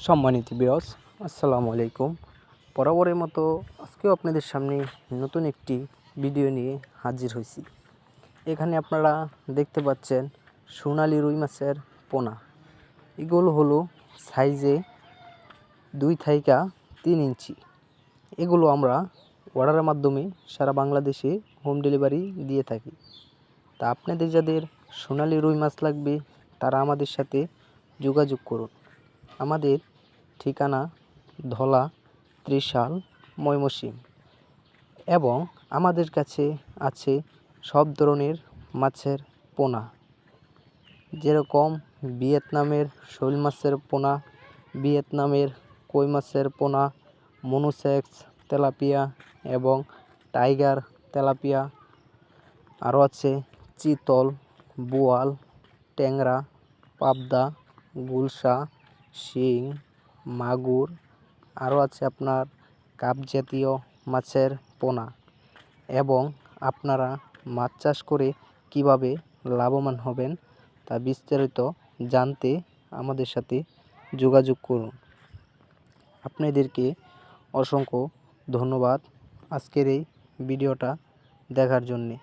সম্মানিত ভিউয়ার্স, আসসালামু আলাইকুম। বরাবরের মতো আজকেও আপনাদের সামনে নতুন একটি ভিডিও নিয়ে হাজির হয়েছি। এখানে আপনারা দেখতে পাচ্ছেন সোনালী রুই মাছের পোনা। এগুলো হলো সাইজে 2 থেকে 3 ইঞ্চি। এগুলো আমরা অর্ডারের মাধ্যমে সারা বাংলাদেশে হোম ডেলিভারি দিয়ে থাকি। তা আপনাদের যাদের সোনালী রুই মাছ লাগবে তারা আমাদের সাথে যোগাযোগ করুন। আমাদের ঠিকানা ধলা, ত্রিশাল, ময়মনসিংহ এবং আমাদের কাছে আছে সব ধরনের মাছের পোনা, যেরকম ভিয়েতনামের শৈল মাছের পোনা, ভিয়েতনামের কই মাছের পোনা, মনোসেক্স তেলাপিয়া এবং টাইগার তেলাপিয়া। আরও আছে চিতল, বোয়াল, ট্যাংরা, পাবদা, গুলশা, শিং, মাগুর। আরও আছে আপনার কাপ জাতীয় মাছের পোনা। এবং আপনারা মাছ চাষ করে কিভাবে লাভবান হবেন তা বিস্তারিত জানতে আমাদের সাথে যোগাযোগ করুন। আপনাদেরকে অসংখ্য ধন্যবাদ আজকের এই ভিডিওটা দেখার জন্যে।